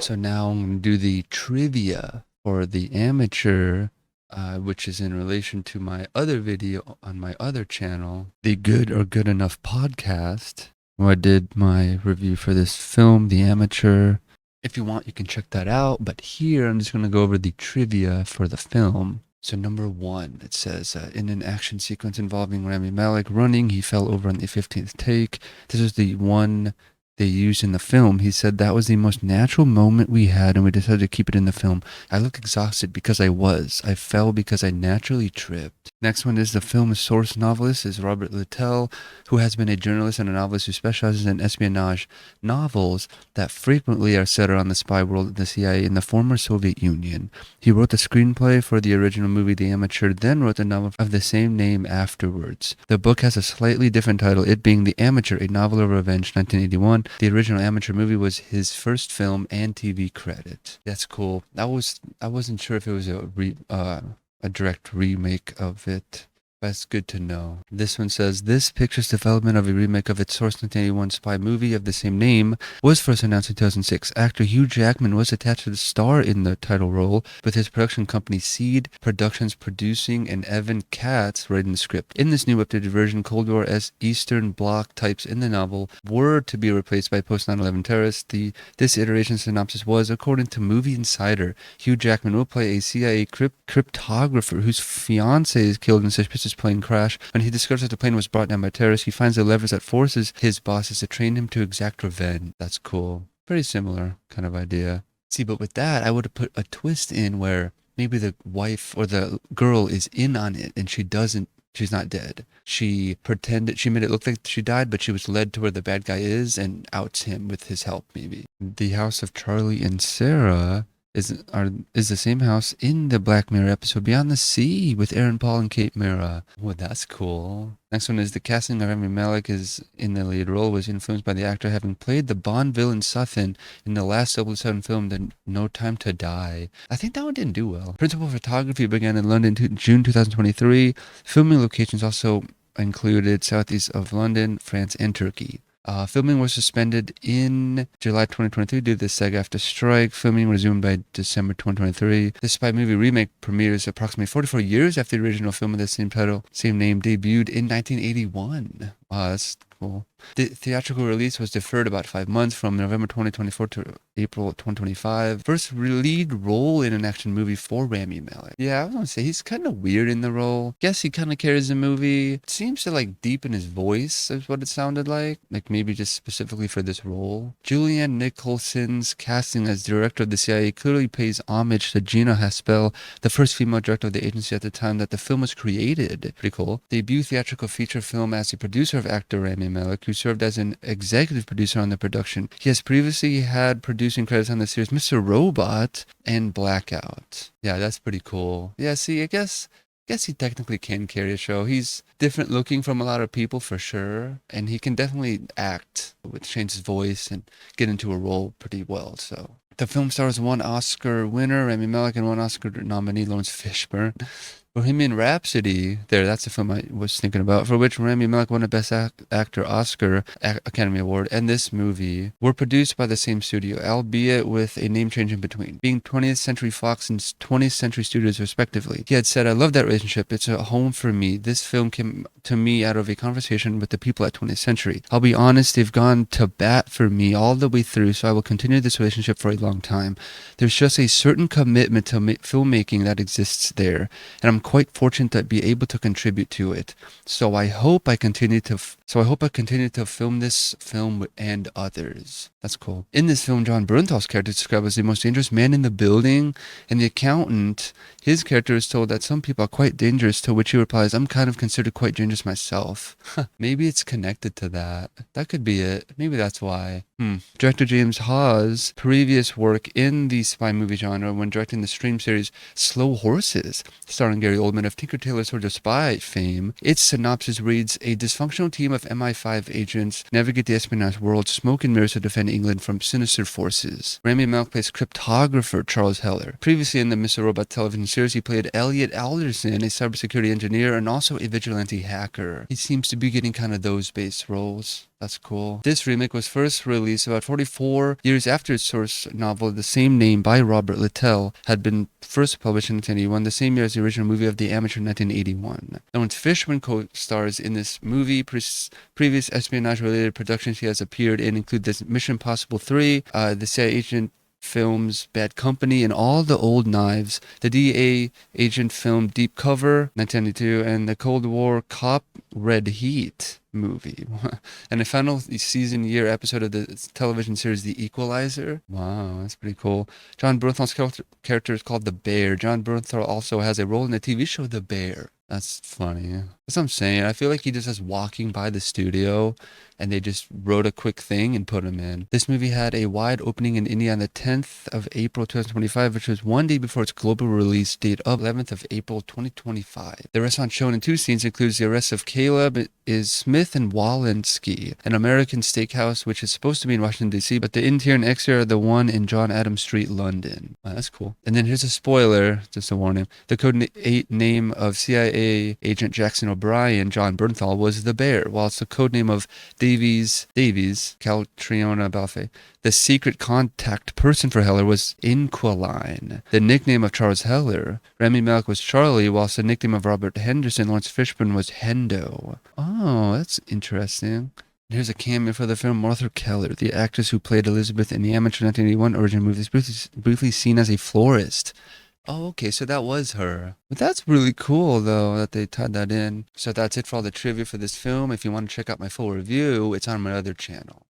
So now I'm going to do the trivia for the amateur, which is in relation to my other video on my other channel, the Good or Good Enough podcast, where I did my review for this film, The Amateur. If you want, you can check that out. But here, I'm just going to go over the trivia for the film. So number 1, it says, in an action sequence involving Rami Malek running, he fell over on the 15th take. This is the one they used in the film. He said that was the most natural moment we had and we decided to keep it in the film. I look exhausted because I was. I fell because I naturally tripped. Next one is the film's source novelist is Robert Littell, who has been a journalist and a novelist who specializes in espionage novels that frequently are set around the spy world of the CIA in the former Soviet Union. He wrote the screenplay for the original movie The Amateur, then wrote the novel of the same name afterwards. The book has a slightly different title, it being The Amateur, a Novel of Revenge, 1981. The original Amateur movie was his first film and TV credit. That's cool. I wasn't sure if it was a direct remake of it. That's good to know. This one says, this picture's development of a remake of its source 1981 spy movie of the same name was first announced in 2006. Actor Hugh Jackman was attached to the star in the title role, with his production company Seed Productions producing and Evan Katz writing the script. In this new updated version, Cold War as Eastern Bloc types in the novel were to be replaced by post 9/11 terrorists. This iteration synopsis was, according to Movie Insider, Hugh Jackman will play a CIA cryptographer whose fiancée is killed in a suspicious plane crash. When he discovers that the plane was brought down by terrorists, he finds the levers that forces his bosses to train him to exact revenge. That's cool. Pretty similar kind of idea. See, but with that, I would have put a twist in where maybe the wife or the girl is in on it and she's not dead. She made it look like she died, but she was led to where the bad guy is and outs him with his help, maybe. The house of Charlie and Sarah is the same house in the Black Mirror episode Beyond the Sea with Aaron Paul and Kate Mara. Well, that's cool. Next one is the casting of Rami Malek is in the lead role was influenced by the actor having played the Bond villain Sutton in the last 007 film, The No Time to Die. I think that one didn't do well. Principal photography began in London June 2023. Filming locations also included southeast of London, France, and Turkey. Filming was suspended in July 2023 due to the SAG-AFTRA strike. Filming resumed by December 2023. The spy movie remake premieres approximately 44 years after the original film of the same title, same name, debuted in 1981. Wow, that's cool. The theatrical release was deferred about 5 months from November 2024 to April 2025. First lead role in an action movie for Rami Malek. Yeah, I was gonna say he's kind of weird in the role. Guess he kind of carries the movie. It seems to like deepen his voice is what it sounded like maybe just specifically for this role. Julianne Nicholson's casting as director of the CIA clearly pays homage to Gina Haspel, the first female director of the agency at the time that the film was created. Pretty cool. Debut theatrical feature film as the producer of actor Rami Malek, who served as an executive producer on the production. He has previously had producing credits on the series Mr. Robot and Blackout. Yeah, that's pretty cool. Yeah, see, I guess he technically can carry a show. He's different looking from a lot of people for sure, and he can definitely act, change his voice and get into a role pretty well. So the film stars one Oscar winner, Rami Malek, and one Oscar nominee, Lawrence Fishburne. Bohemian Rhapsody, that's the film I was thinking about, for which Rami Malek won a Best Actor Oscar Academy Award, and this movie were produced by the same studio, albeit with a name change in between, being 20th Century Fox and 20th Century Studios respectively. He had said, I love that relationship. It's a home for me. This film came to me out of a conversation with the people at 20th Century. I'll be honest, they've gone to bat for me all the way through, so I will continue this relationship for a long time. There's just a certain commitment to filmmaking that exists there, and I'm quite fortunate to be able to contribute to it. So I hope I continue to film this film and others. That's cool. In this film, John Bernthal's character is described as the most dangerous man in the building, and the accountant, his character is told that some people are quite dangerous, to which he replies, I'm kind of considered quite dangerous myself. Maybe it's connected to that. That could be it. Maybe that's why. Director James Hawes' previous work in the spy movie genre when directing the stream series Slow Horses, starring Gary Oldman of Tinker Tailor Soldier Spy fame, its synopsis reads, a dysfunctional team of MI5 agents navigate the espionage world, smoke and mirrors to defend England from sinister forces. Rami Malek plays cryptographer Charles Heller. Previously in the Mr. Robot television series, he played Elliot Alderson, a cybersecurity engineer and also a vigilante hacker. He seems to be getting kind of those base roles. That's cool. This remake was first released about 44 years after its source novel, the same name by Robert Littell, had been first published in 1981, the same year as the original movie of The Amateur in 1981. Lawrence Fishburne co-stars in this movie. Previous espionage-related productions he has appeared in include this Mission Impossible 3, the CIA agent films Bad Company and All the Old Knives, the DEA agent film Deep Cover, 1992, and the Cold War cop Red Heat movie, and a final season year episode of the television series The Equalizer. Wow, that's pretty cool. John Bernthal's character is called the Bear. John Bernthal also has a role in the TV show The Bear. That's funny. That's what I'm saying. I feel like he just was walking by the studio and they just wrote a quick thing and put him in. This movie had a wide opening in India on the 10th of April 2025, which was one day before its global release date of 11th of April 2025. The restaurant shown in two scenes includes the arrest of Caleb is Smith and Walensky, an American steakhouse which is supposed to be in Washington, D.C., but the interior and exterior are the one in John Adams Street, London. Wow, that's cool. And then here's a spoiler, just to warn him. The code name of CIA agent Jackson O'Brien, John Bernthal, was the Bear, whilst the code name of Davies, Caltriona Balfe, the secret contact person for Heller, was Inquiline. The nickname of Charles Heller, Rami Malek, was Charlie, whilst the nickname of Robert Henderson, Lawrence Fishburne, was Hendo. Oh, that's interesting. Here's a cameo for the film. Martha Keller, the actress who played Elizabeth in the Amateur 1981 original movie, is briefly seen as a florist. Oh, okay, so that was her. But that's really cool, though, that they tied that in. So that's it for all the trivia for this film. If you want to check out my full review, it's on my other channel.